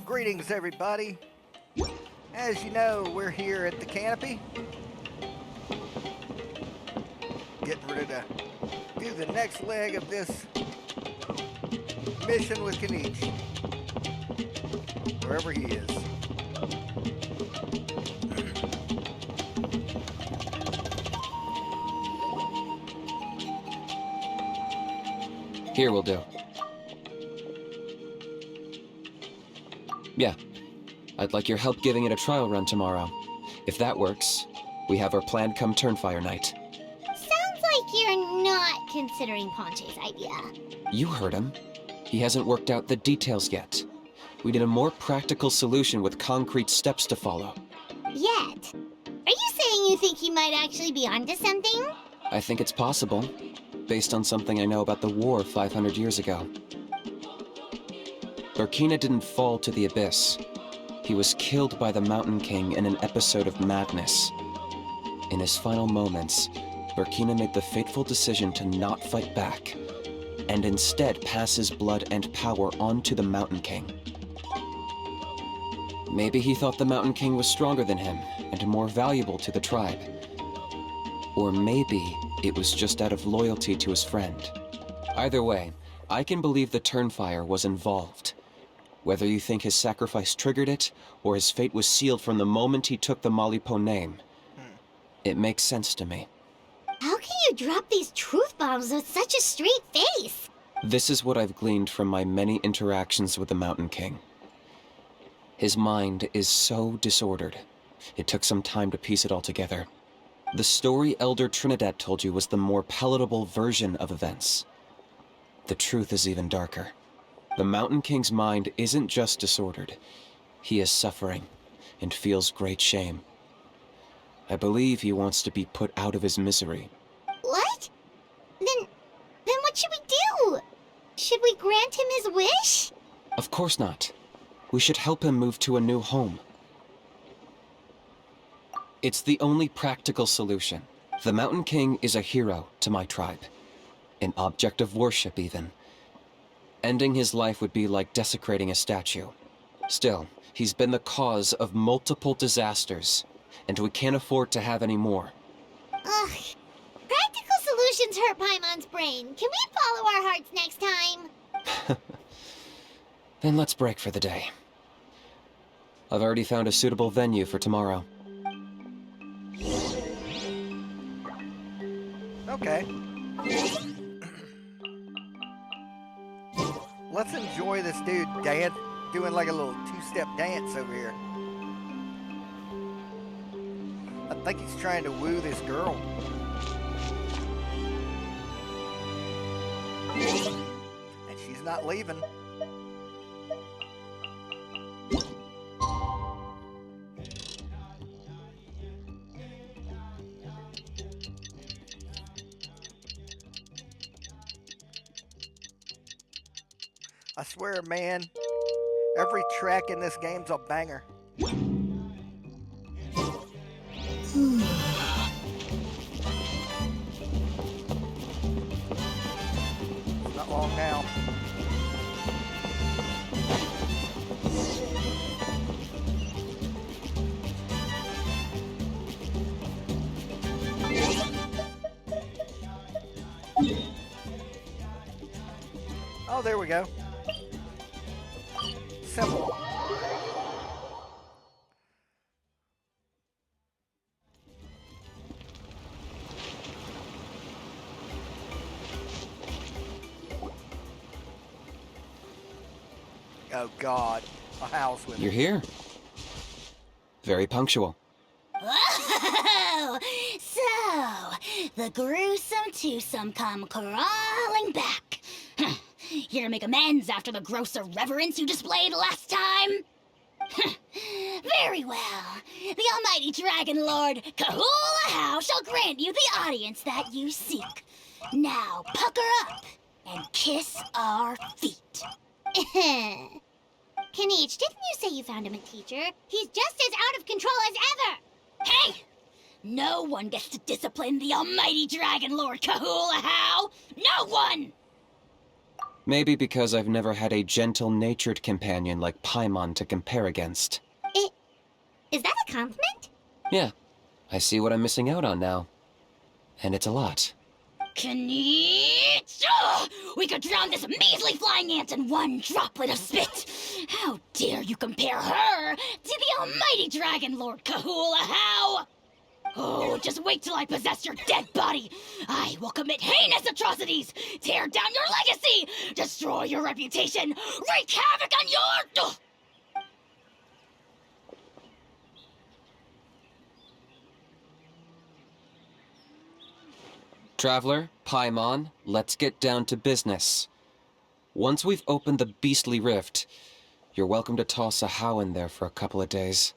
Greetings, everybody. As you know, we're here at the canopy, getting ready to do the next leg of this mission with Kenichi, wherever he is. Here will do. Yeah. I'd like your help giving it a trial run tomorrow. If that works, we have our plan come Turnfire night. Sounds like you're not considering Ponche's idea. You heard him. He hasn't worked out the details yet. We need a more practical solution with concrete steps to follow. Yet? Are you saying you think he might actually be onto something? I think it's possible, based on something I know about the war 500 years ago. Burkina didn't fall to the abyss. He was killed by the Mountain King in an episode of madness. In his final moments, Burkina made the fateful decision to not fight back, and instead pass his blood and power on to the Mountain King. Maybe he thought the Mountain King was stronger than him, and more valuable to the tribe. Or maybe it was just out of loyalty to his friend. Either way, I can believe the Turnfire was involved. Whether you think his sacrifice triggered it, or his fate was sealed from the moment he took the Malipo name, it makes sense to me. How can you drop these truth bombs with such a straight face? This is what I've gleaned from my many interactions with the Mountain King. His mind is so disordered. It took some time to piece it all together. The story Elder Trinidad told you was the more palatable version of events. The truth is even darker. The Mountain King's mind isn't just disordered. He is suffering and feels great shame. I believe he wants to be put out of his misery. What? Then what should we do? Should we grant him his wish? Of course not. We should help him move to a new home. It's the only practical solution. The Mountain King is a hero to my tribe. An object of worship, even. Ending his life would be like desecrating a statue. Still, he's been the cause of multiple disasters, and we can't afford to have any more. Ugh. Practical solutions hurt Paimon's brain. Can we follow our hearts next time? Then let's break for the day. I've already found a suitable venue for tomorrow. Okay. Let's enjoy this dude doing like a little two-step dance over here. I think he's trying to woo this girl. And she's not leaving. I swear, man, every track in this game's a banger. It's not long now. Oh, there we go. Simple. Oh God, a house with You're here. Very punctual. Oh, so the gruesome twosome come crawling back. Here to make amends after the gross irreverence you displayed last time? Very well. The almighty Dragon Lord Kahula shall grant you the audience that you seek. Now pucker up and kiss our feet. Kenichi, didn't you say you found him a teacher? He's just as out of control as ever! Hey! No one gets to discipline the almighty Dragon Lord Kahula. No one! Maybe because I've never had a gentle-natured companion like Paimon to compare against. Is that a compliment? Yeah, I see what I'm missing out on now. And it's a lot. Kneech! We could drown this measly flying ant in one droplet of spit! How dare you compare her to the almighty Dragon Lord Kahula How! Oh, just wait till I possess your dead body! I will commit heinous atrocities, tear down your legacy, destroy your reputation, wreak havoc on your... Traveler, Paimon, let's get down to business. Once we've opened the beastly rift, you're welcome to toss a How in there for a couple of days.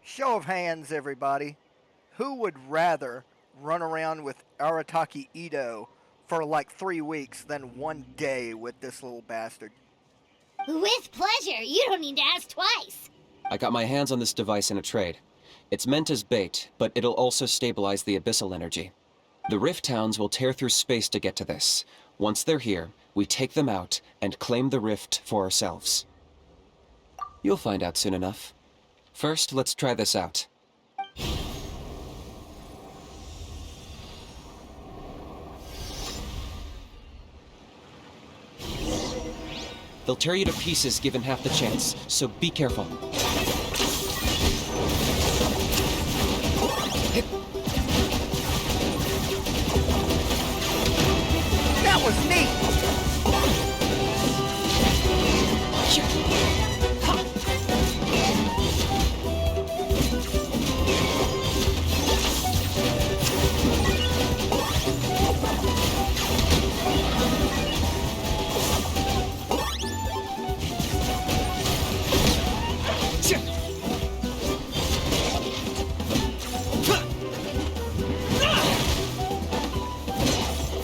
Show of hands, everybody. Who would rather run around with Arataki Ito for like 3 weeks than 1 day with this little bastard? With pleasure. You don't need to ask twice. I got my hands on this device in a trade. It's meant as bait, but it'll also stabilize the abyssal energy. The Rift Towns will tear through space to get to this. Once they're here, we take them out and claim the rift for ourselves. You'll find out soon enough. First, let's try this out. They'll tear you to pieces given half the chance, so be careful. That was neat!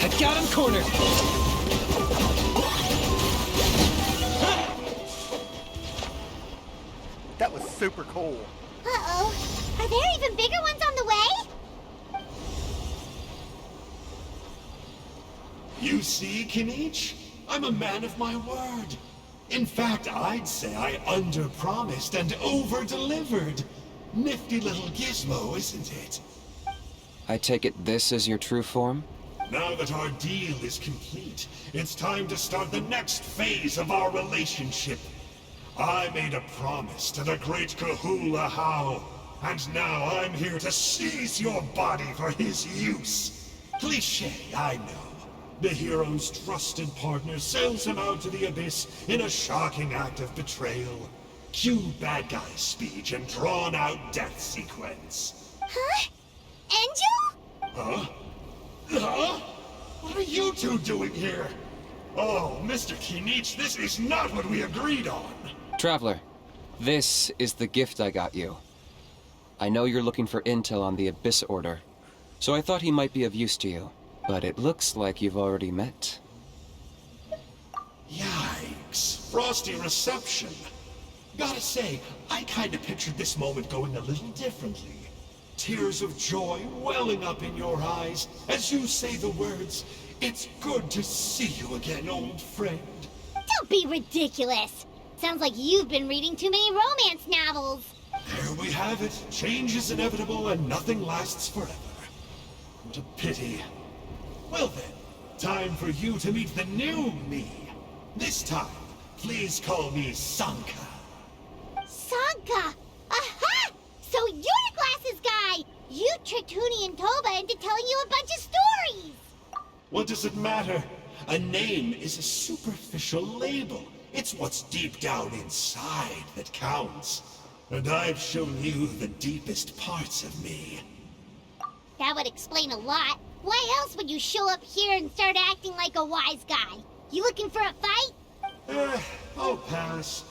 I got him cornered! That was super cool. Uh-oh. Are there even bigger ones on the way? You see, Kenichi? I'm a man of my word. In fact, I'd say I under-promised and over-delivered. Nifty little gizmo, isn't it? I take it this is your true form? Now that our deal is complete, it's time to start the next phase of our relationship. I made a promise to the great Kahula How, and now I'm here to seize your body for his use. Cliché, I know. The hero's trusted partner sells him out to the abyss in a shocking act of betrayal. Cue bad guy speech and drawn-out death sequence. Huh? Angel? Huh? Huh? What are you two doing here? Oh, Mr. Kenichi, this is not what we agreed on. Traveler, this is the gift I got you. I know you're looking for intel on the Abyss Order, so I thought he might be of use to you. But it looks like you've already met. Yikes. Frosty reception. Gotta say, I kinda pictured this moment going a little differently. Tears of joy welling up in your eyes as you say the words, "It's good to see you again, old friend." Don't be ridiculous. Sounds like you've been reading too many romance novels. There we have it. Change is inevitable and nothing lasts forever. What a pity. Well then, time for you to meet the new me. This time, please call me Sanka. Sanka! Aha! So you're the glasses guy! You tricked Huni and Toba into telling you a bunch of stories! What does it matter? A name is a superficial label. It's what's deep down inside that counts. And I've shown you the deepest parts of me. That would explain a lot. Why else would you show up here and start acting like a wise guy? You looking for a fight? I'll pass.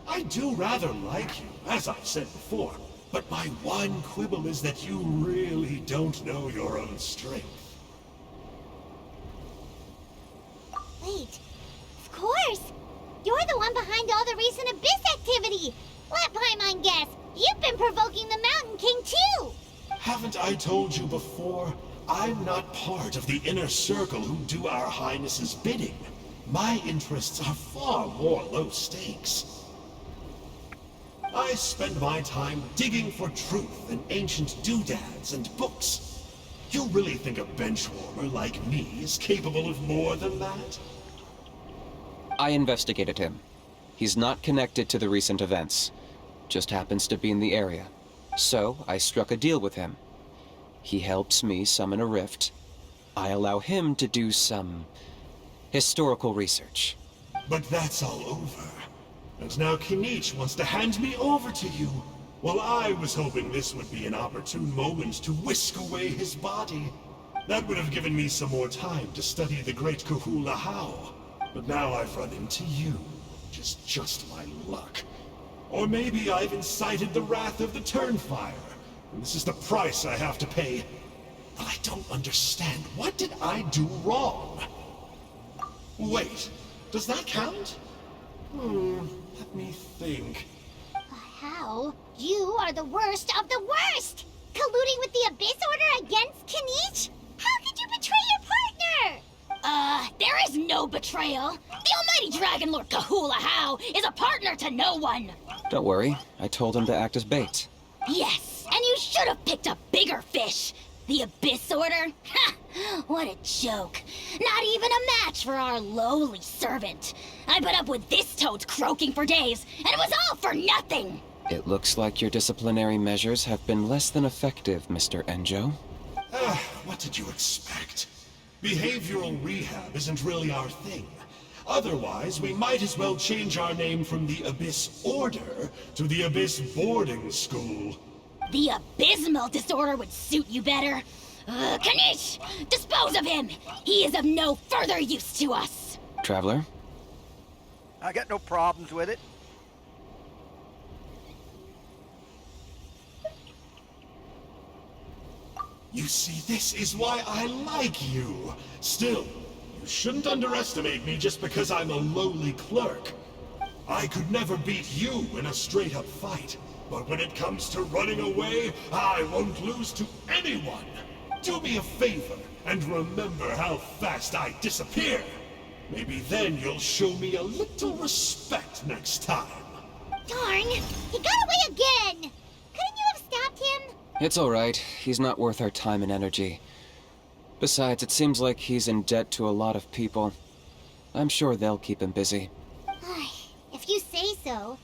I do rather like you, as I've said before. But my one quibble is that you really don't know your own strength. Wait, of course! You're the one behind all the recent Abyss activity! Let Paimon guess, you've been provoking the Mountain King too! Haven't I told you before? I'm not part of the inner circle who do our Highness's bidding. My interests are far more low stakes. I spend my time digging for truth in ancient doodads and books. You really think a benchwarmer like me is capable of more than that? I investigated him. He's not connected to the recent events. Just happens to be in the area. So, I struck a deal with him. He helps me summon a rift. I allow him to do some historical research. But that's all over. And now Kinich wants to hand me over to you. Well, I was hoping this would be an opportune moment to whisk away his body. That would have given me some more time to study the great Kahula How. But now I've run into you, which is just my luck. Or maybe I've incited the wrath of the Turnfire, and this is the price I have to pay. But I don't understand. What did I do wrong? Wait, does that count? Let me think. How? You are the worst of the worst! Colluding with the Abyss Order against Kinich? How could you betray your partner? There is no betrayal. The almighty Dragon Lord Kahula How is a partner to no one. Don't worry, I told him to act as bait. Yes, and you should have picked a bigger fish. The Abyss Order? Ha! What a joke. Not even a match for our lowly servant. I put up with this toad croaking for days, and it was all for nothing. It looks like your disciplinary measures have been less than effective, Mr. Enjo. What did you expect? Behavioral rehab isn't really our thing. Otherwise, we might as well change our name from the Abyss Order to the Abyss Boarding School. The abysmal disorder would suit you better. Kanish! Dispose of him! He is of no further use to us! Traveler? I got no problems with it. You see, this is why I like you. Still, you shouldn't underestimate me just because I'm a lowly clerk. I could never beat you in a straight-up fight. But when it comes to running away, I won't lose to anyone. Do me a favor and remember how fast I disappear. Maybe then you'll show me a little respect next time. Darn! He got away again! Couldn't you have stopped him? It's alright. He's not worth our time and energy. Besides, it seems like he's in debt to a lot of people. I'm sure they'll keep him busy. If you say so.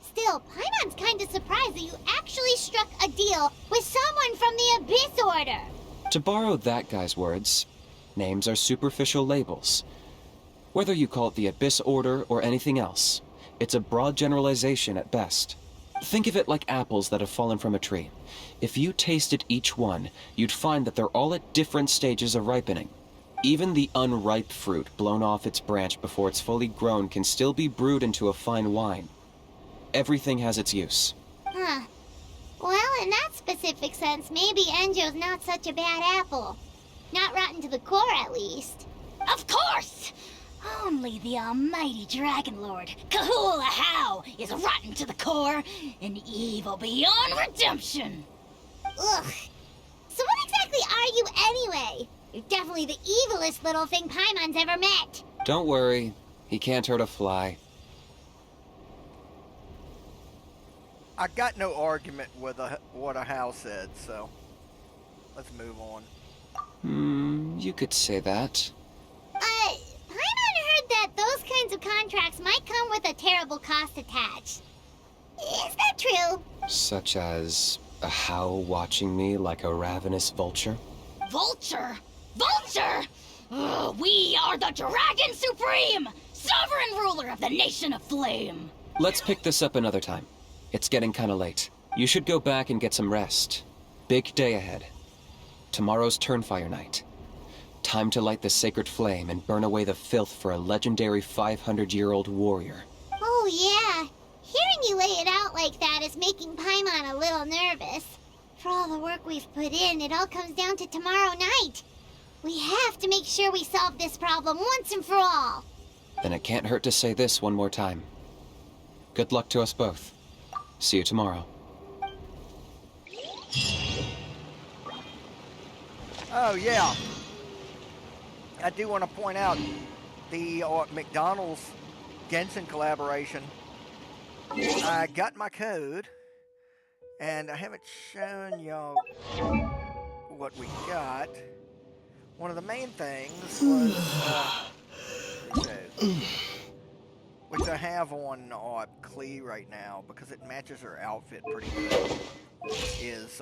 Still, Paimon's kinda surprised that you actually struck a deal with someone from the Abyss Order. To borrow that guy's words, names are superficial labels. Whether you call it the Abyss Order or anything else, it's a broad generalization at best. Think of it like apples that have fallen from a tree. If you tasted each one, you'd find that they're all at different stages of ripening. Even the unripe fruit blown off its branch before it's fully grown can still be brewed into a fine wine. Everything has its use. Huh. Well, in that specific sense, maybe Enjo's not such a bad apple. Not rotten to the core, at least. Of course! Only the almighty Dragon Lord, Kahula How, is rotten to the core and evil beyond redemption. Ugh. So what exactly are you anyway? You're definitely the evilest little thing Paimon's ever met. Don't worry, he can't hurt a fly. I got no argument with what a house said, so let's move on. You could say that. Paimon heard that those kinds of contracts might come with a terrible cost attached. Is that true? Such as a how watching me like a ravenous vulture? Vulture? Vulture? We are the Dragon Supreme! Sovereign ruler of the Nation of Flame! Let's pick this up another time. It's getting kinda late. You should go back and get some rest. Big day ahead. Tomorrow's Turnfire night. Time to light the sacred flame and burn away the filth for a legendary 500-year-old warrior. Oh yeah. Hearing you lay it out like that is making Paimon a little nervous. For all the work we've put in, it all comes down to tomorrow night. We have to make sure we solve this problem once and for all. Then it can't hurt to say this one more time. Good luck to us both. See you tomorrow. Oh, yeah. I do want to point out the McDonald's Genshin collaboration. I got my code, and I haven't shown y'all what we got. One of the main things was, which I have on Klee right now because it matches her outfit pretty good, is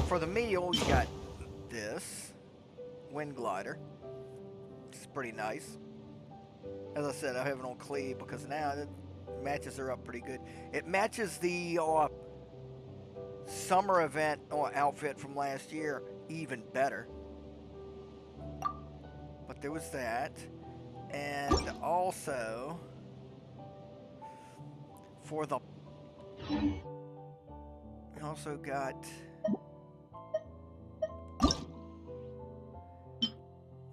for the meal, you got this wind glider. It's pretty nice. As I said, I have it on Klee because now it matches her up pretty good. It matches the summer event outfit from last year even better. But there was that. And also, for the... I also got...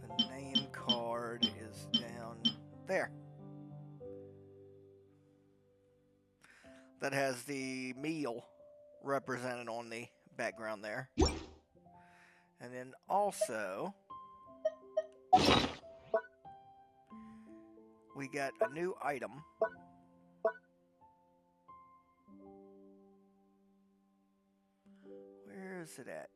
the name card is down there. That has the meal represented on the background there. And then also, we got a new item. Where is it at?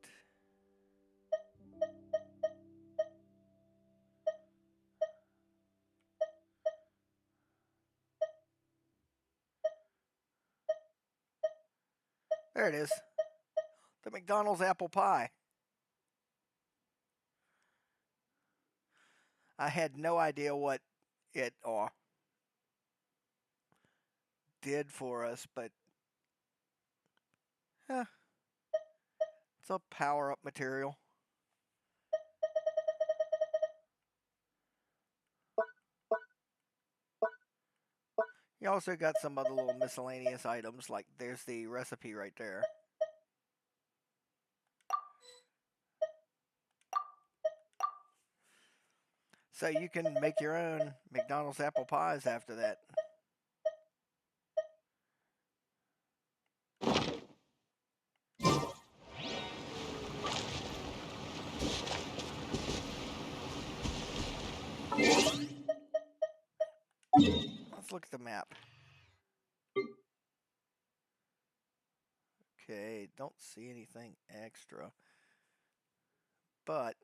There it is. The McDonald's apple pie. I had no idea what it did for us, but it's a power-up material. You also got some other little miscellaneous items, like there's the recipe right there. So you can make your own McDonald's apple pies after that. Let's look at the map. Okay, don't see anything extra. But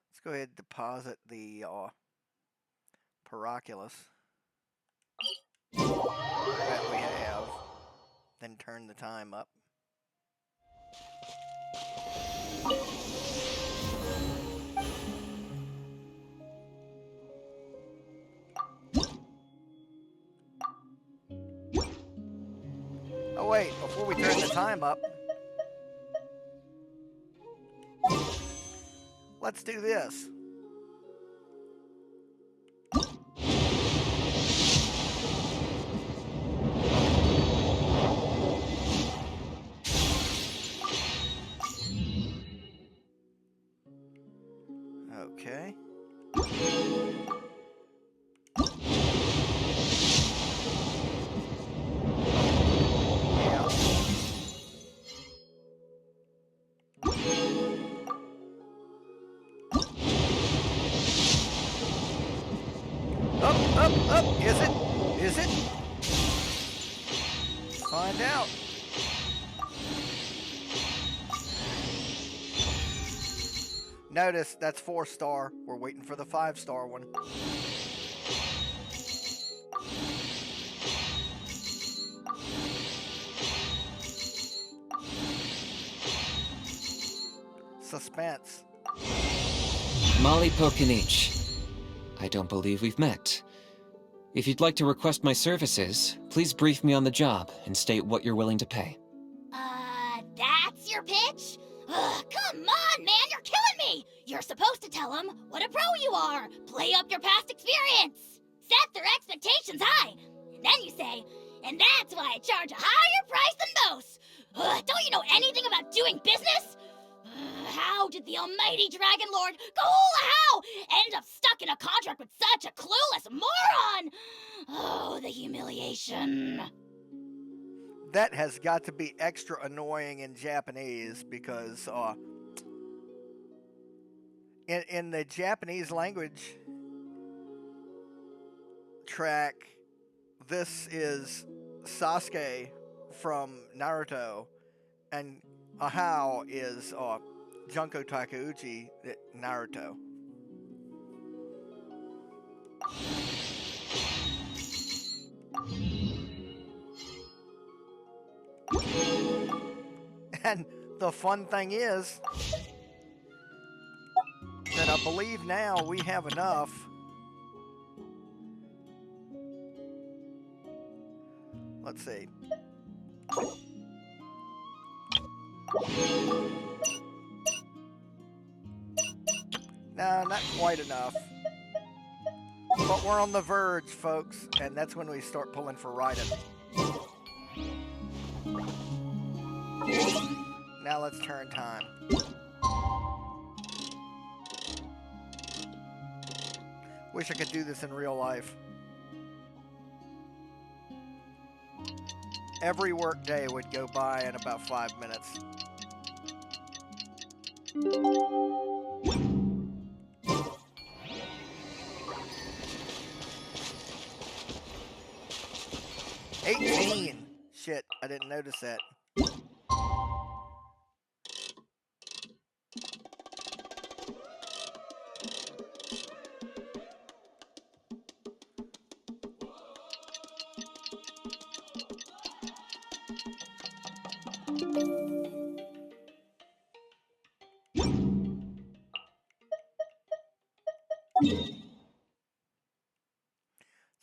let's go ahead and deposit the Paraculus that we have. Then turn the time up. Oh wait, before we turn the time up, let's do this. Okay. Yeah. Up. Is it? Is it? Find out. Notice that's 4-star. We're waiting for the 5-star one. Suspense. Molly Pokinich. I don't believe we've met. If you'd like to request my services, please brief me on the job and state what you're willing to pay. That's your pitch? Ugh, come on, man, you're killing me! You're supposed to tell them what a pro you are, play up your past experience, set their expectations high, and then you say, and that's why I charge a higher price than most. Ugh, don't you know anything about doing business? How did the almighty Dragon Lord Kahula end up stuck in a contract with such a clueless moron? Oh, the humiliation. that has got to be extra annoying in Japanese because in the Japanese language track, this is Sasuke from Naruto, and Ahau is Junko Takeuchi Naruto. And the fun thing is that I believe now we have enough. Let's see. No, not quite enough. But we're on the verge, folks, and that's when we start pulling for Raiden. Now let's turn time. Wish I could do this in real life. Every work day would go by in about 5 minutes. $18. Shit, I didn't notice that.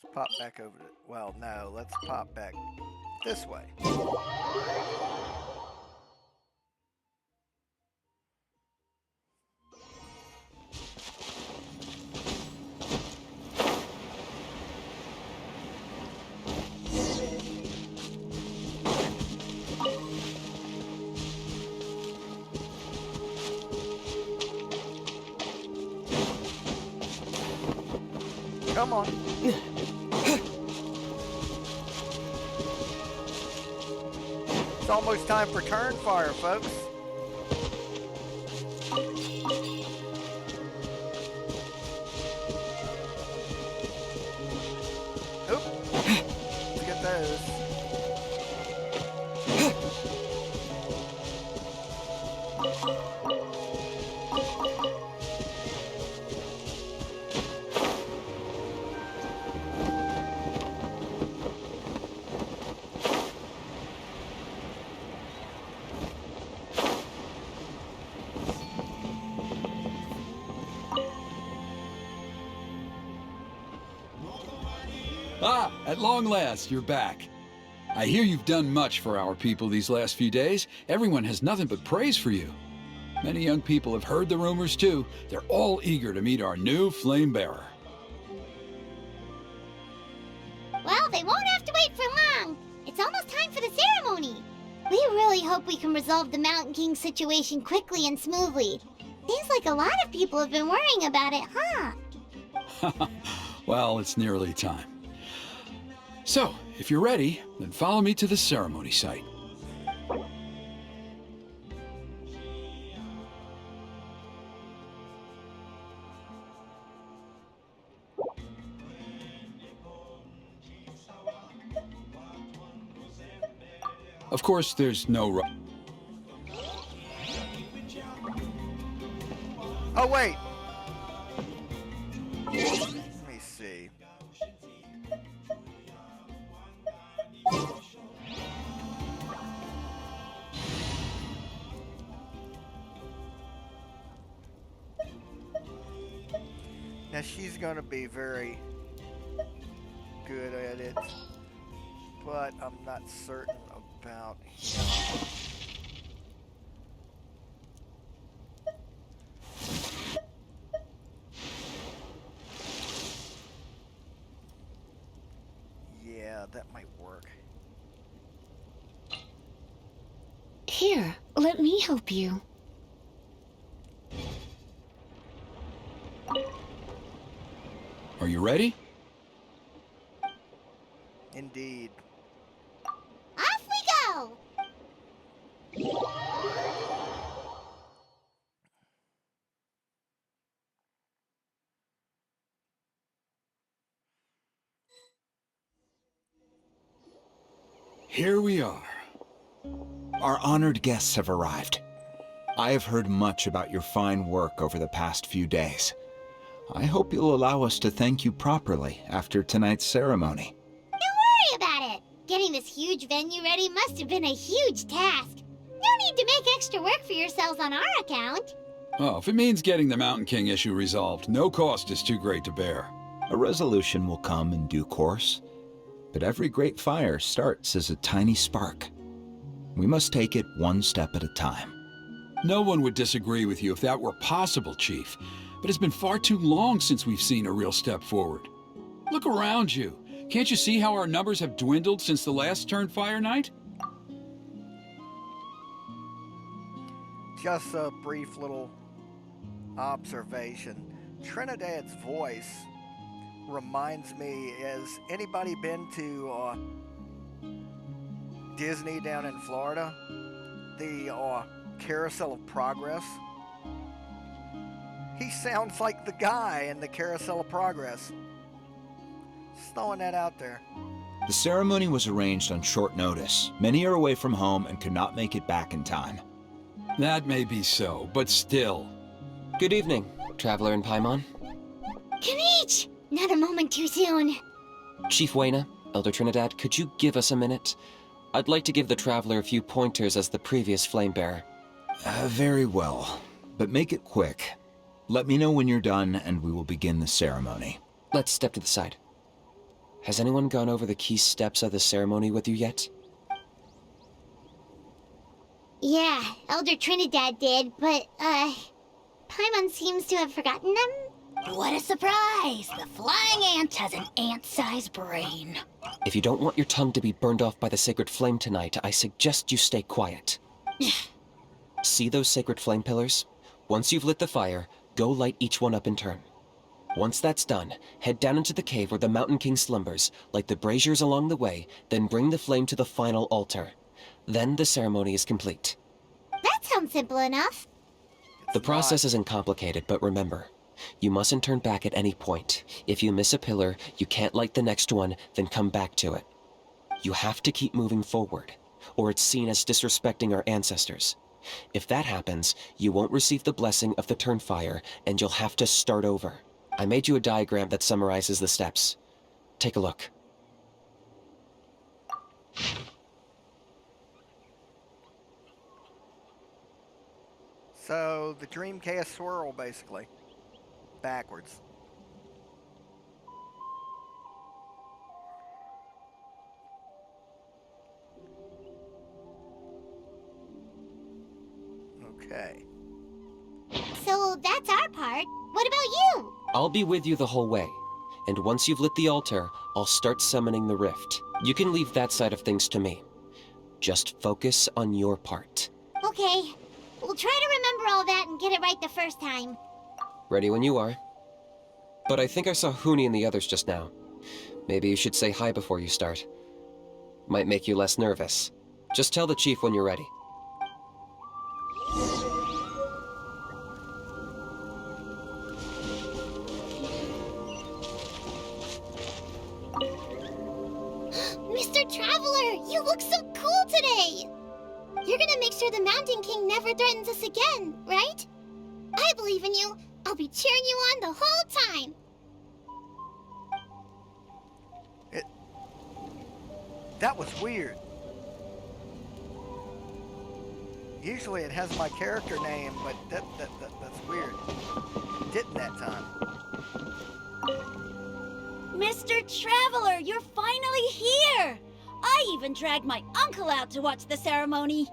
Let's pop back over to, well, no, let's pop back this way. Come on. It's almost time for Turnfire, folks. Oop. Let's get those. Ah, at long last, you're back. I hear you've done much for our people these last few days. Everyone has nothing but praise for you. Many young people have heard the rumors too. They're all eager to meet our new flame bearer. Well, they won't have to wait for long. It's almost time for the ceremony. We really hope we can resolve the Mountain King situation quickly and smoothly. Seems like a lot of people have been worrying about it, huh? Well, it's nearly time. So, if you're ready, then follow me to the ceremony site. Of course, there's no rush. Oh, wait. Let me see. Now she's gonna be very good at it, but I'm not certain about him. Yeah, that might work. Here, let me help you. Are you ready? Indeed. Off we here we are. Our honored guests have arrived. I have heard much about your fine work over the past few days. I hope you'll allow us to thank you properly after tonight's ceremony. Don't worry about it. Getting this huge venue ready must have been a huge task. No need to make extra work for yourselves on our account. Oh, if it means getting the Mountain King issue resolved, no cost is too great to bear. A resolution will come in due course, but every great fire starts as a tiny spark. We must take it one step at a time. No one would disagree with you if that were possible, Chief, but it's been far too long since we've seen a real step forward. Look around you. Can't you see how our numbers have dwindled since the last Turnfire night? Just a brief little observation. Trinidad's voice reminds me, has anybody been to Disney down in Florida? The Carousel of Progress? He sounds like the guy in the Carousel of Progress. Just throwing that out there. The ceremony was arranged on short notice. Many are away from home and could not make it back in time. That may be so, but still. Good evening, Traveler and Paimon. Kanich! Not a moment too soon. Chief Wayna, Elder Trinidad, could you give us a minute? I'd like to give the Traveler a few pointers as the previous Flamebearer. Very well, but make it quick. Let me know when you're done and we will begin the ceremony. Let's step to the side. Has anyone gone over the key steps of the ceremony with you yet? Yeah, Elder Trinidad did, but, Paimon seems to have forgotten them. What a surprise! The flying ant has an ant-sized brain. If you don't want your tongue to be burned off by the sacred flame tonight, I suggest you stay quiet. See those sacred flame pillars? Once you've lit the fire, go light each one up in turn. Once that's done, head down into the cave where the Mountain King slumbers, light the braziers along the way, then bring the flame to the final altar. Then the ceremony is complete. That sounds simple enough. The process isn't complicated, but remember, you mustn't turn back at any point. If you miss a pillar, you can't light the next one, then come back to it. You have to keep moving forward, or it's seen as disrespecting our ancestors. If that happens, you won't receive the blessing of the Turnfire, and you'll have to start over. I made you a diagram that summarizes the steps. Take a look. So, the Dreamcast swirl, basically. Backwards. Okay. So that's our part. What about you? I'll be with you the whole way, and once you've lit the altar, I'll start summoning the rift. You can leave that side of things to me. Just focus on your part. Okay. We'll try to remember all that and get it right the first time. Ready when you are. But I think I saw Huni and the others just now. Maybe you should say hi before you start. Might make you less nervous. Just tell the chief when you're ready. Mr. Traveler, you look so cool today! You're gonna make sure the Mountain King never threatens us again, right? I believe in you. I'll be cheering you on the whole time. That was weird. Usually it has my character name, but that's weird. It didn't that time. Mr. Traveler, you're finally here! I even dragged my uncle out to watch the ceremony.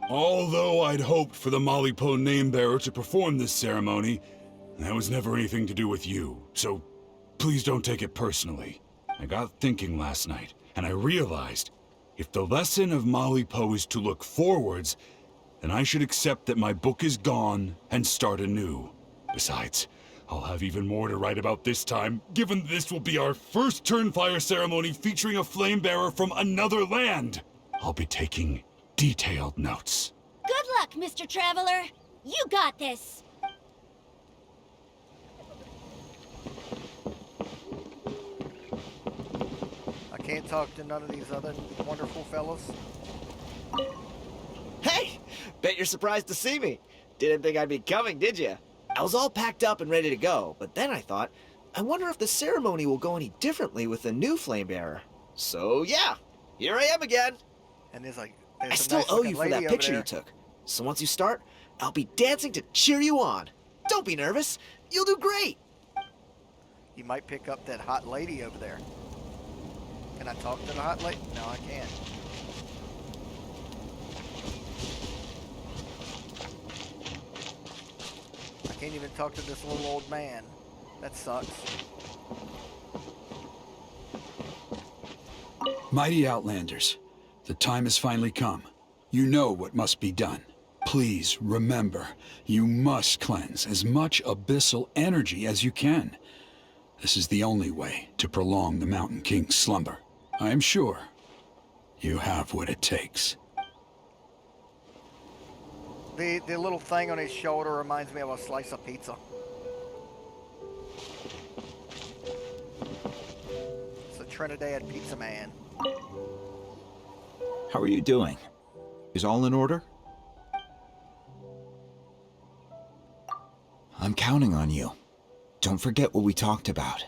Although I'd hoped for the Malipo name-bearer to perform this ceremony, that was never anything to do with you, so please don't take it personally. I got thinking last night, and I realized if the lesson of Malipo is to look forwards, then I should accept that my book is gone and start anew. Besides, I'll have even more to write about this time, given this will be our first Turnfire ceremony featuring a flame-bearer from another land. I'll be taking detailed notes. Good luck, Mr. Traveler. You got this. I can't talk to none of these other wonderful fellows? Hey! Bet you're surprised to see me. Didn't think I'd be coming, did you? I was all packed up and ready to go, but then I thought, I wonder if the ceremony will go any differently with the new flame bearer. So yeah, here I am again. And there's I still owe you for that picture you took. So once you start, I'll be dancing to cheer you on. Don't be nervous. You'll do great. You might pick up that hot lady over there. Can I talk to the hot lady? No, I can't. I can't even talk to this little old man. That sucks. Mighty Outlanders, the time has finally come. You know what must be done. Please remember, you must cleanse as much abyssal energy as you can. This is the only way to prolong the Mountain King's slumber. I am sure you have what it takes. The little thing on his shoulder reminds me of a slice of pizza. It's a Trinidad pizza man. How are you doing? Is all in order? I'm counting on you. Don't forget what we talked about.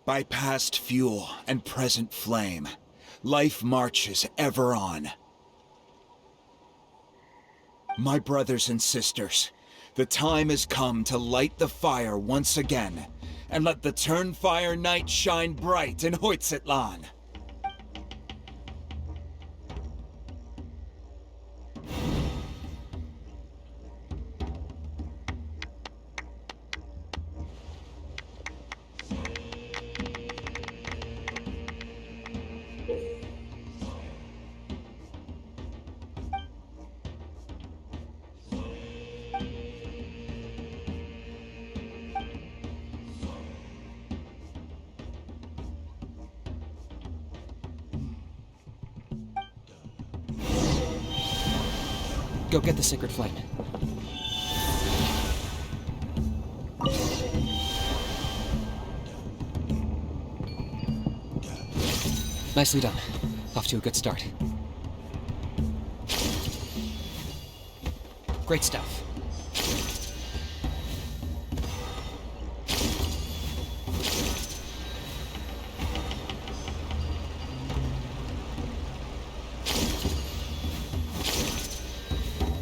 By past fuel and present flame, life marches ever on. My brothers and sisters, the time has come to light the fire once again, and let the Turnfire night shine bright in Hoytzitlan. Go get the sacred flame. Nicely done. Off to a good start. Great stuff.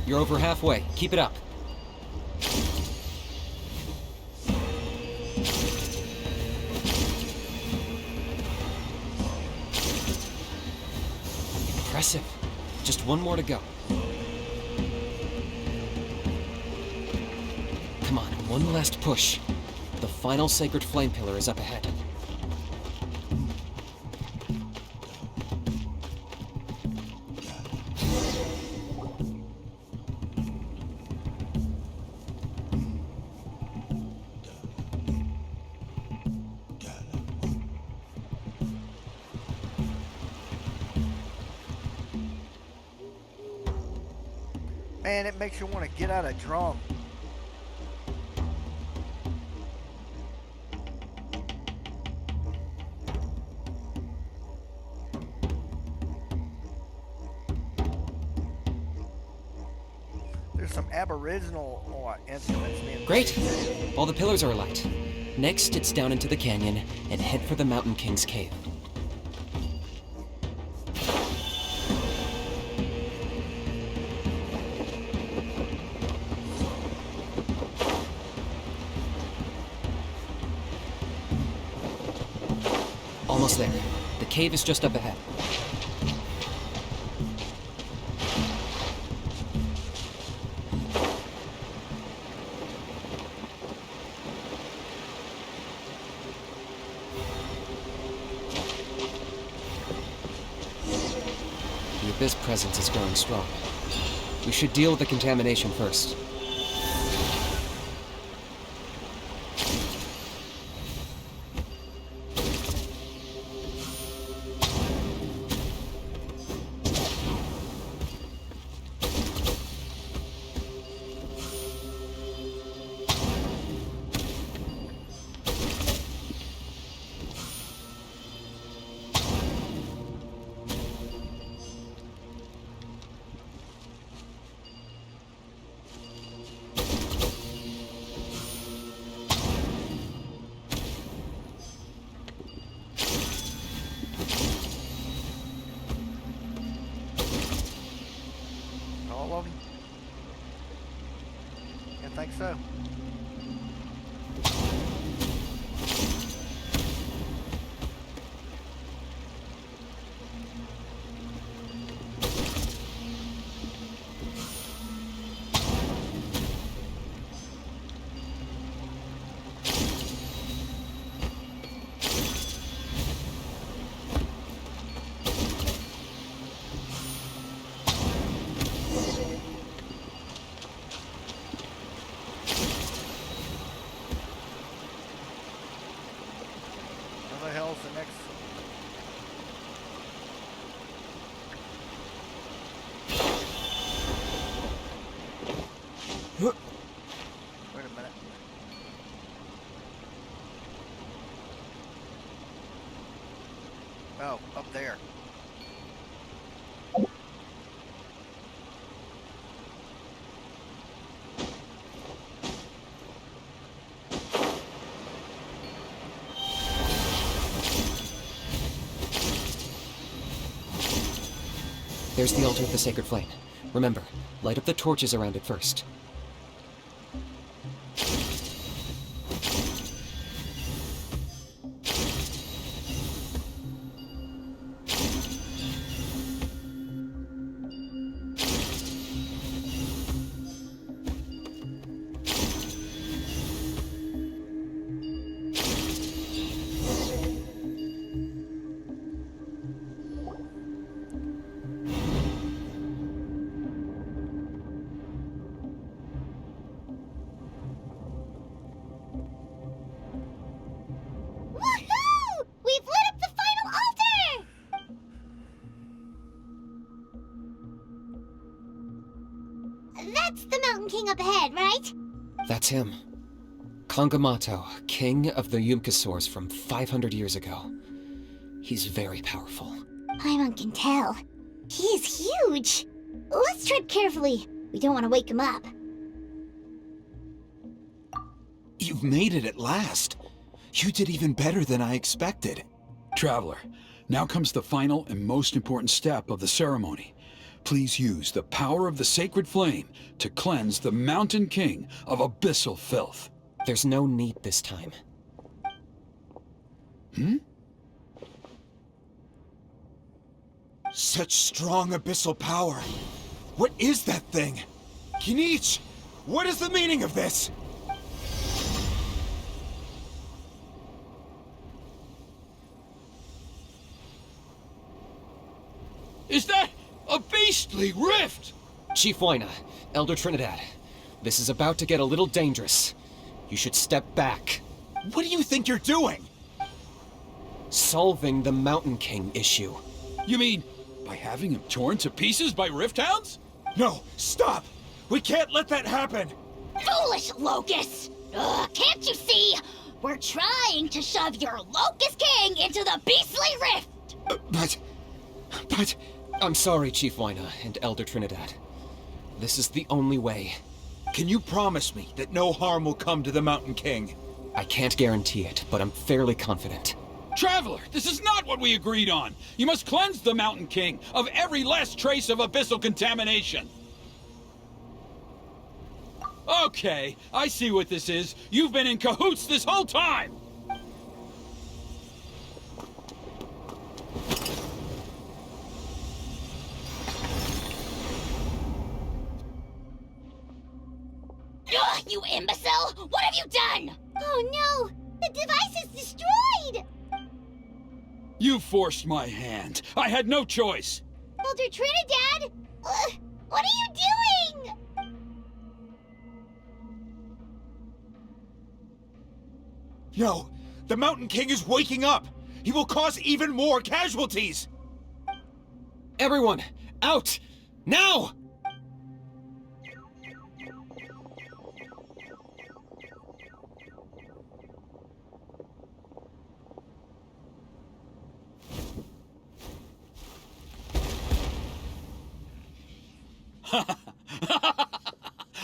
You're over halfway. Keep it up. Impressive. Just one more to go. Come on, one last push. The final sacred flame pillar is up ahead. Man, it makes you want to get out a drum. There's some aboriginal instruments being Great. played. All the pillars are alight. Next, it's down into the canyon and head for the Mountain King's cave. Almost there. The cave is just up ahead. The Abyss presence is growing strong. We should deal with the contamination first. think so. Where the hell's the next? Wait a minute. Oh, up there. There's the altar of the sacred flame. Remember, light up the torches around it first. Woohoo! We've lit up the final altar! That's the Mountain King up ahead, right? That's him. Kangamato, king of the Yumkasaurs from 500 years ago. He's very powerful. Paimon can tell. He is huge. Let's tread carefully. We don't want to wake him up. You've made it at last. You did even better than I expected. Traveler, now comes the final and most important step of the ceremony. Please use the power of the sacred flame to cleanse the Mountain King of abyssal filth. There's no need this time. Such strong abyssal power. What is that thing? Kinich, what is the meaning of this? Is that a beastly rift? Chief Huayna, Elder Trinidad, this is about to get a little dangerous. You should step back. What do you think you're doing? Solving the Mountain King issue. You mean by having him torn to pieces by rift hounds? No, stop! We can't let that happen! Foolish Locust! Ugh, can't you see? We're trying to shove your Locust King into the beastly rift! But... I'm sorry, Chief Huayna and Elder Trinidad. This is the only way. Can you promise me that no harm will come to the Mountain King? I can't guarantee it, but I'm fairly confident. Traveler, this is not what we agreed on. You must cleanse the Mountain King of every last trace of abyssal contamination. Okay, I see what this is. You've been in cahoots this whole time! Ugh, you imbecile! What have you done? Oh no! The device is destroyed! You forced my hand. I had no choice. Elder Trinidad! What are you doing? No! The Mountain King is waking up! He will cause even more casualties! Everyone, out! Now!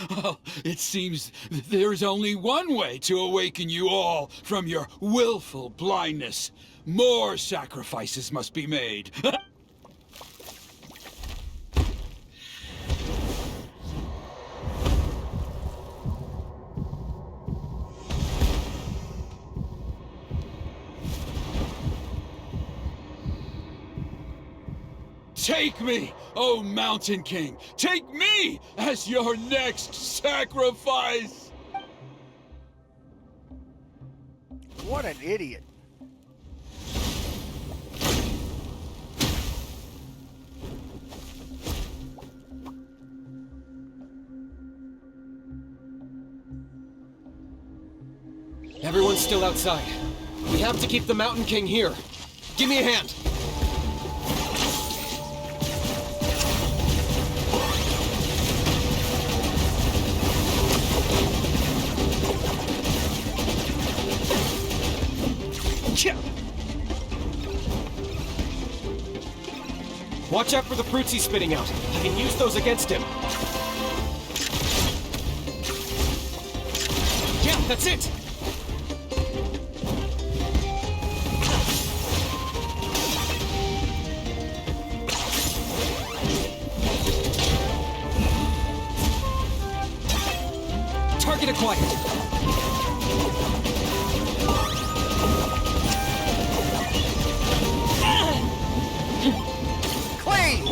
Oh, it seems there is only one way to awaken you all from your willful blindness. More sacrifices must be made. Take me, O Mountain King! Take me as your next sacrifice! What an idiot. Everyone's still outside. We have to keep the Mountain King here. Give me a hand. Watch out for the fruits he's spitting out. I can use those against him. Yeah, that's it! Target acquired. Clean!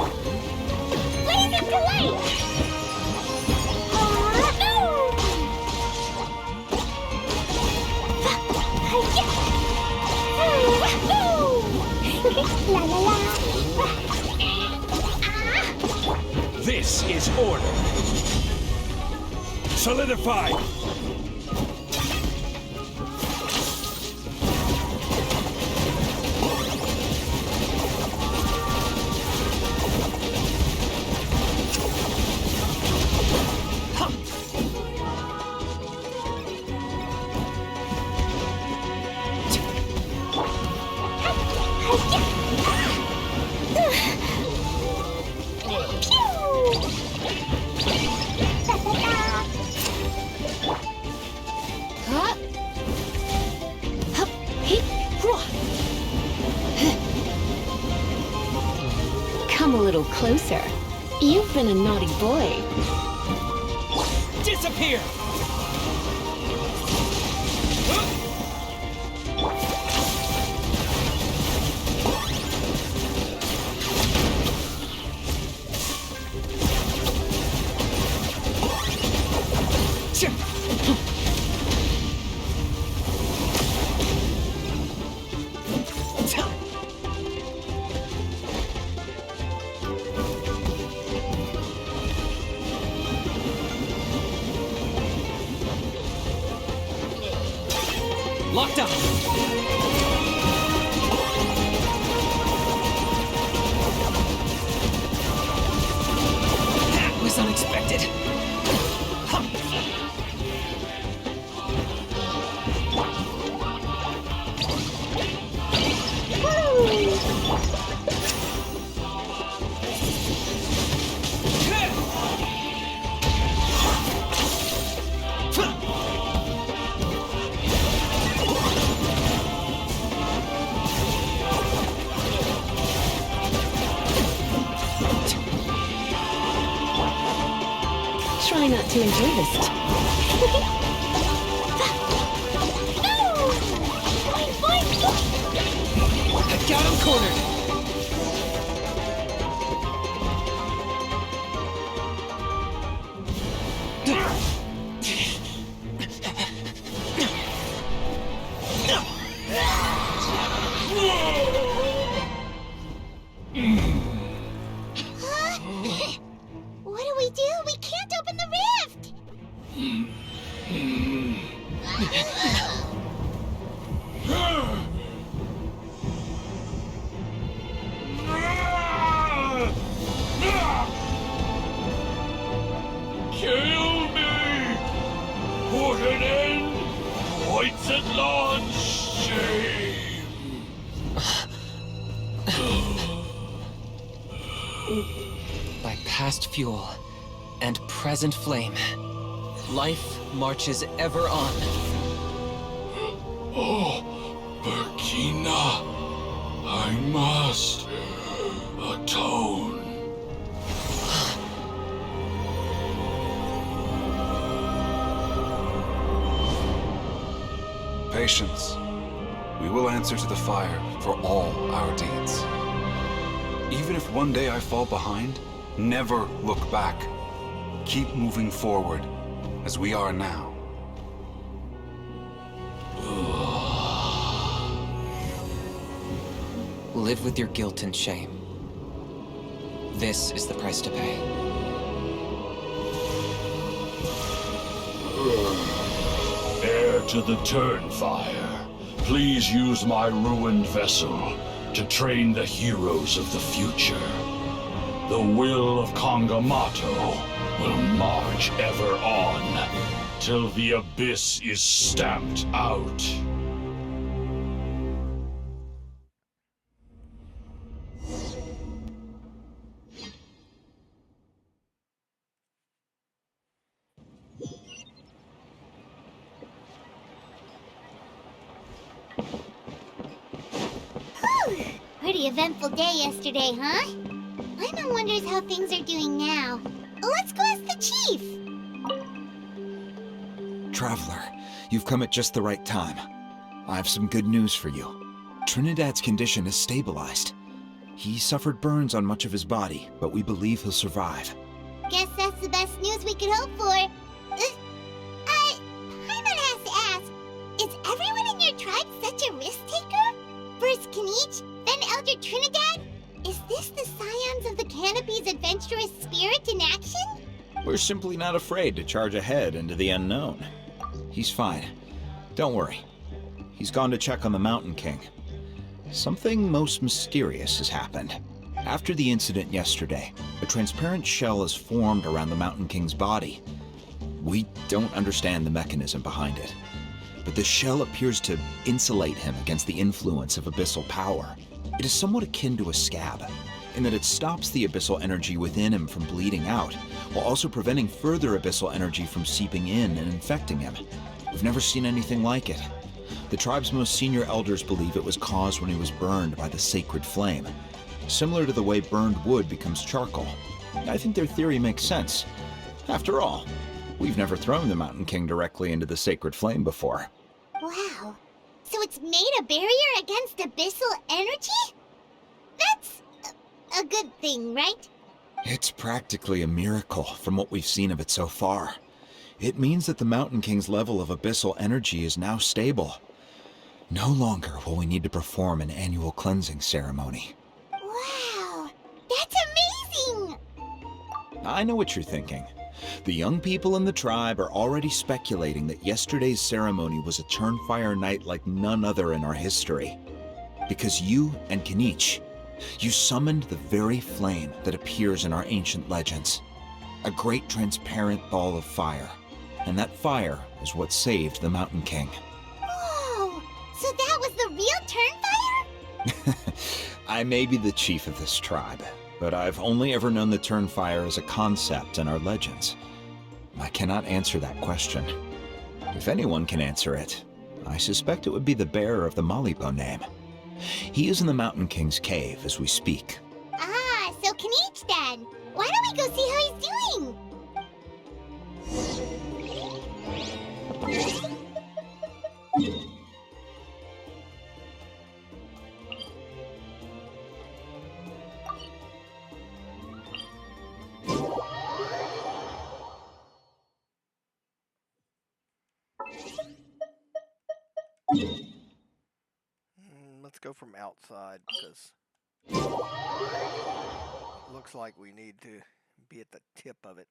Laser blade! La la la! This is order. Solidify! Come a little closer. You've been a naughty boy. Disappear! Locked up! That was unexpected! Try not to enjoy this. I got him cornered! What do we do? We can't open the rift! Kill me! Put an end to White's at large shame! By past fuel and present flame, life marches ever on. Oh, Burkina, I must atone. Patience. We will answer to the fire for all our deeds. Even if one day I fall behind, never look back. Keep moving forward, as we are now. Live with your guilt and shame. This is the price to pay. Heir to the Turnfire, please use my ruined vessel to train the heroes of the future. The will of Kangamato will march ever on, till the abyss is stamped out. Pretty eventful day yesterday, huh? Paimon wonders how things are doing now. Let's go ask the chief! Traveler, you've come at just the right time. I have some good news for you. Trinidad's condition is stabilized. He suffered burns on much of his body, but we believe he'll survive. Guess that's the best news we could hope for. Paimon has to ask, is everyone in your tribe such a risk-taker? First Kinich, then Elder Trinidad? Is this the scions of the Canopy's adventurous spirit in action? We're simply not afraid to charge ahead into the unknown. He's fine. Don't worry. He's gone to check on the Mountain King. Something most mysterious has happened. After the incident yesterday, a transparent shell has formed around the Mountain King's body. We don't understand the mechanism behind it, but the shell appears to insulate him against the influence of abyssal power. It is somewhat akin to a scab, in that it stops the abyssal energy within him from bleeding out, while also preventing further abyssal energy from seeping in and infecting him. We've never seen anything like it. The tribe's most senior elders believe it was caused when he was burned by the sacred flame, similar to the way burned wood becomes charcoal. I think their theory makes sense. After all, we've never thrown the Mountain King directly into the sacred flame before. Wow. So it's made a barrier against abyssal energy? That's a good thing, right? It's practically a miracle from what we've seen of it so far. It means that the Mountain King's level of abyssal energy is now stable. No longer will we need to perform an annual cleansing ceremony. Wow, that's amazing! I know what you're thinking. The young people in the tribe are already speculating that yesterday's ceremony was a Turnfire night like none other in our history. Because you and Kinich, you summoned the very flame that appears in our ancient legends. A great transparent ball of fire. And that fire is what saved the Mountain King. Whoa! So that was the real Turnfire? I may be the chief of this tribe, but I've only ever known the Turnfire as a concept in our legends. I cannot answer that question. If anyone can answer it, I suspect it would be the bearer of the Malipo name. He is in the Mountain King's cave as we speak. Ah, so Kinich then. Why don't we go see how he's doing? Let's go from outside, because looks like we need to be at the tip of it.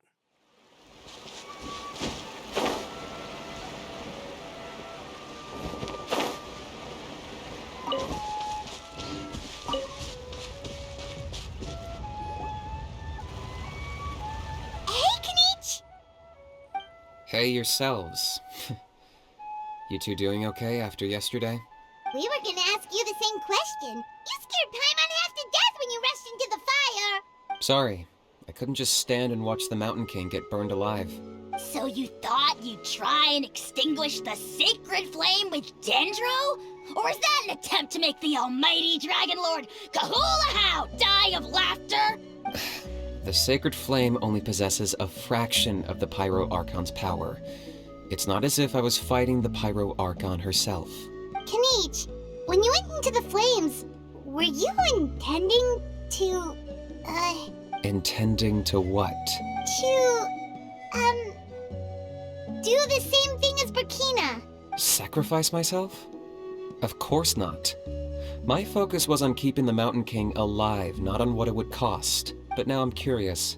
Hey, Kinich! Hey yourselves. You two doing okay after yesterday? We were gonna ask you the same question. You scared Paimon half to death when you rushed into the fire! Sorry, I couldn't just stand and watch the Mountain King get burned alive. So you thought you'd try and extinguish the sacred flame with Dendro? Or is that an attempt to make the almighty Dragon Lord Kahulahau die of laughter? The sacred flame only possesses a fraction of the Pyro Archon's power. It's not as if I was fighting the Pyro Archon herself. Kinich, when you went into the flames, were you intending to, Intending to what? to, do the same thing as Burkina. Sacrifice myself? Of course not. My focus was on keeping the Mountain King alive, not on what it would cost. But now I'm curious.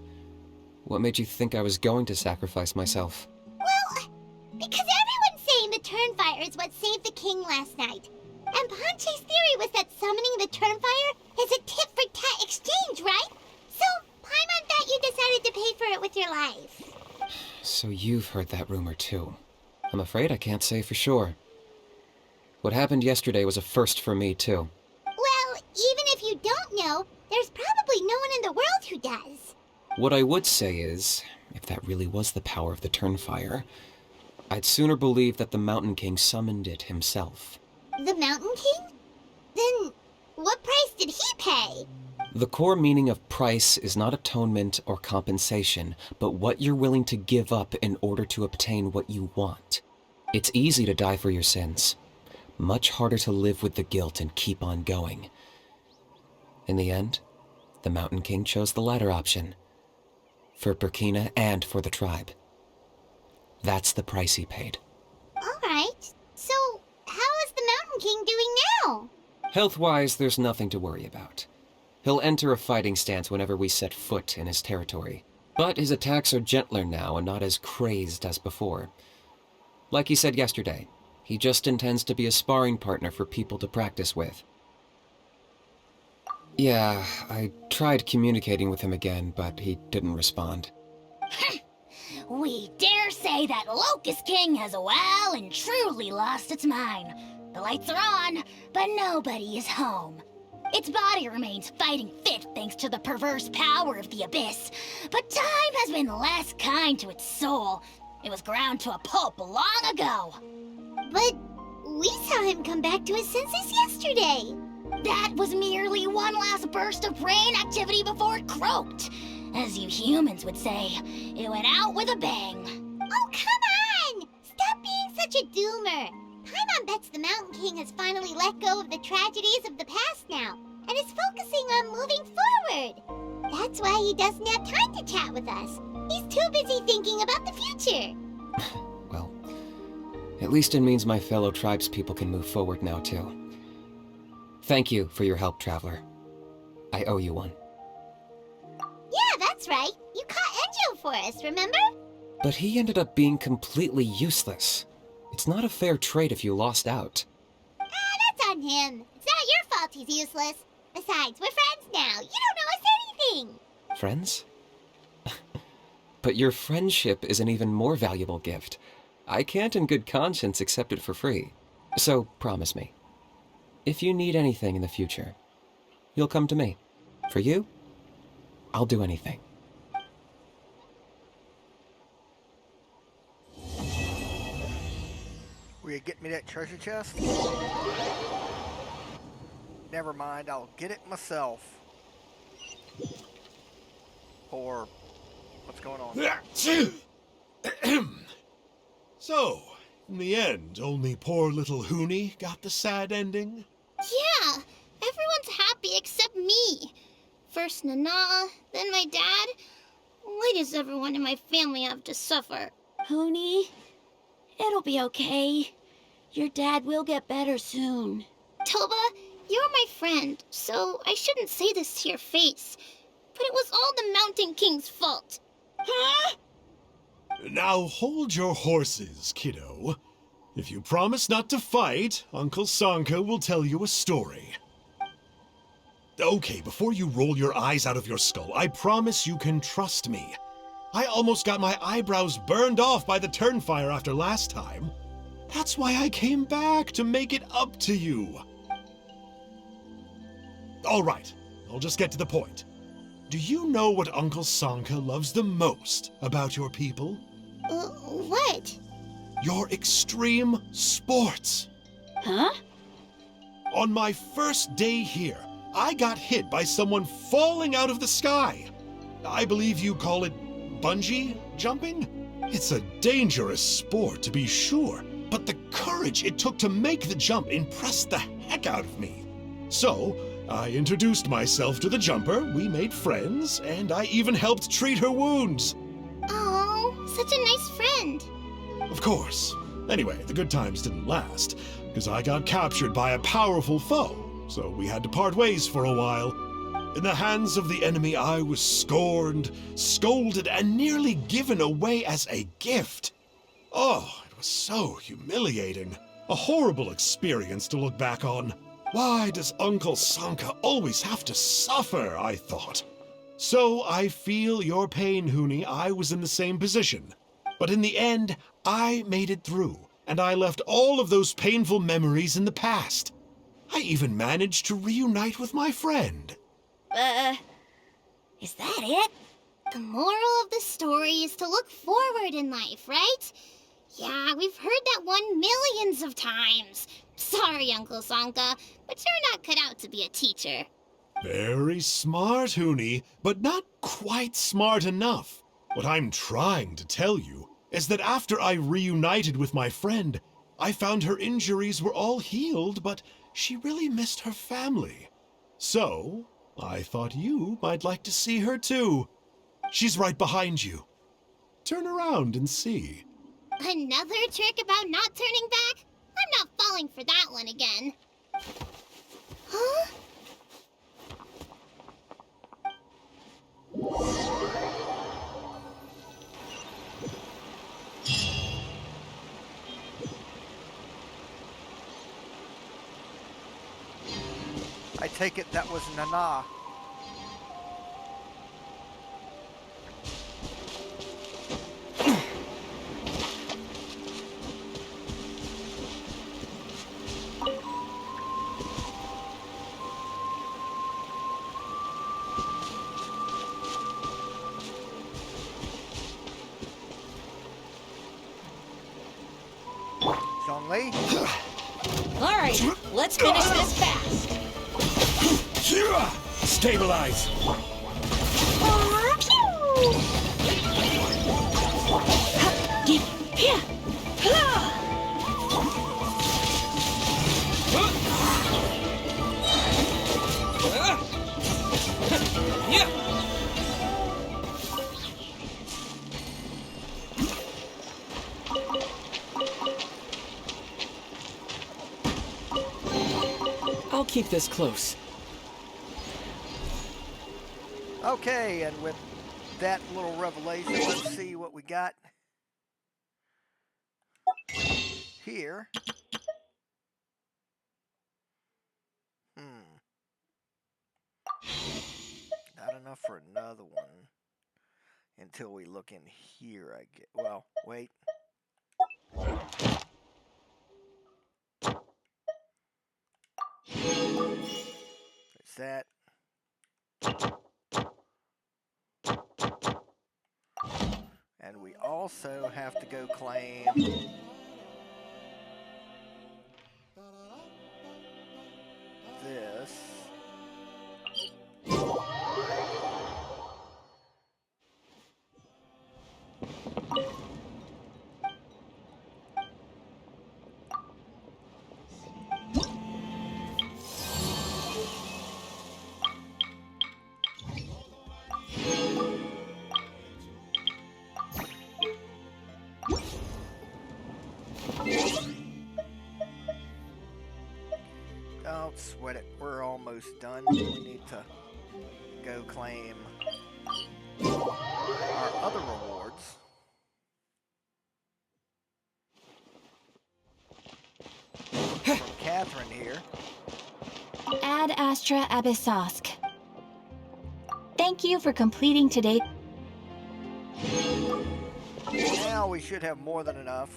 What made you think I was going to sacrifice myself? Well, because everyone's saying the Turnfire is what saved the king last night. And Ponche's theory was that summoning the Turnfire is a tit-for-tat exchange, right? So, Paimon thought you decided to pay for it with your life. So you've heard that rumor too. I'm afraid I can't say for sure. What happened yesterday was a first for me too. Well, even if you don't know, there's probably no one in the world who does. What I would say is, if that really was the power of the Turnfire, I'd sooner believe that the Mountain King summoned it himself. The Mountain King? Then, what price did he pay? The core meaning of price is not atonement or compensation, but what you're willing to give up in order to obtain what you want. It's easy to die for your sins. Much harder to live with the guilt and keep on going. In the end, the Mountain King chose the latter option. For Burkina and for the tribe. That's the price he paid. Alright, so how is the Mountain King doing now? Health-wise, there's nothing to worry about. He'll enter a fighting stance whenever we set foot in his territory. But his attacks are gentler now and not as crazed as before. Like he said yesterday, he just intends to be a sparring partner for people to practice with. Yeah, I tried communicating with him again, but he didn't respond. We dare say that Locust King has well and truly lost its mind. The lights are on, but nobody is home. Its body remains fighting fit thanks to the perverse power of the Abyss, but time has been less kind to its soul. It was ground to a pulp long ago. But we saw him come back to his senses yesterday. That was merely one last burst of brain activity before it croaked. As you humans would say, it went out with a bang. Oh, come on! Stop being such a doomer. Paimon bets the Mountain King has finally let go of the tragedies of the past now, and is focusing on moving forward. That's why he doesn't have time to chat with us. He's too busy thinking about the future. Well, at least it means my fellow tribespeople can move forward now, too. Thank you for your help, Traveler. I owe you one. Yeah, that's right. You caught Enjo for us, remember? But he ended up being completely useless. It's not a fair trade if you lost out. That's on him. It's not your fault he's useless. Besides, we're friends now. You don't owe us anything. Friends? But your friendship is an even more valuable gift. I can't in good conscience accept it for free. So promise me, if you need anything in the future, you'll come to me. For you, I'll do anything. Will you get me that treasure chest? Never mind, I'll get it myself. Or what's going on? So, in the end, only poor little Hoonie got the sad ending? Yeah, everyone's happy except me. First Nana, then my dad. Why does everyone in my family have to suffer? Hoonie, it'll be okay. Your dad will get better soon. Toba, you're my friend, so I shouldn't say this to your face. But it was all the Mountain King's fault. Huh? Now hold your horses, kiddo. If you promise not to fight, Uncle Sanka will tell you a story. Okay, before you roll your eyes out of your skull, I promise you can trust me. I almost got my eyebrows burned off by the Turnfire after last time. That's why I came back, to make it up to you. All right, I'll just get to the point. Do you know what Uncle Sanka loves the most about your people? What? Your extreme sports. Huh? On my first day here, I got hit by someone falling out of the sky. I believe you call it bungee jumping? It's a dangerous sport, to be sure, but the courage it took to make the jump impressed the heck out of me. So, I introduced myself to the jumper, we made friends, and I even helped treat her wounds. Oh, such a nice friend. Of course. Anyway, the good times didn't last, because I got captured by a powerful foe, so we had to part ways for a while. In the hands of the enemy, I was scorned, scolded, and nearly given away as a gift. Oh, it was so humiliating. A horrible experience to look back on. Why does Uncle Sanka always have to suffer, I thought. So I feel your pain, Huni. I was in the same position. But in the end, I made it through, and I left all of those painful memories in the past. I even managed to reunite with my friend. Is that it? The moral of the story is to look forward in life, right? Yeah, we've heard that one millions of times. Sorry, Uncle Sanka, but you're not cut out to be a teacher. Very smart, Huni, but not quite smart enough. What I'm trying to tell you is that after I reunited with my friend, I found her injuries were all healed, but she really missed her family. So, I thought you might like to see her too. She's right behind you. Turn around and see. Another trick about not turning back? I'm not falling for that one again. Huh? I take it that was Nana. Zhongli? All right, let's finish this fast. Stabilize. I'll keep this close. Okay, and with that little revelation, let's see what we got here. Not enough for another one until we look in here, I get. Well, wait. There's that. And we also have to go claim this. Don't sweat it. We're almost done. We need to go claim our other rewards. From Catherine here. Ad Astra Abyssosk. Thank you for completing today. Now we should have more than enough.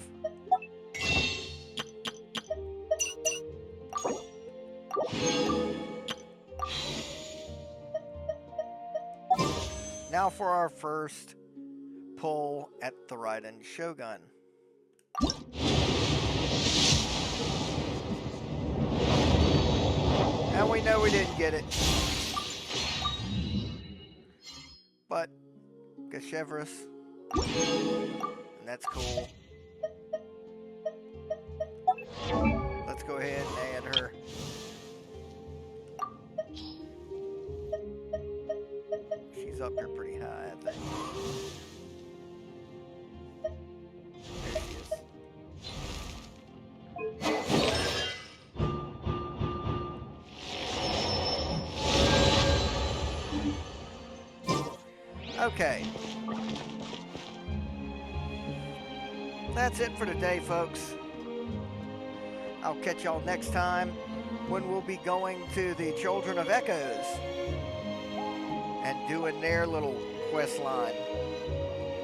Now for our first pull at the Raiden Shogun. And we know we didn't get it. But Gashevris, and that's cool. Let's go ahead and add her. Okay. That's it for today, folks. I'll catch y'all next time when we'll be going to the Children of Echoes and doing their little quest line.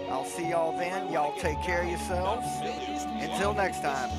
I'll see y'all then. Y'all take care of yourselves. Until next time.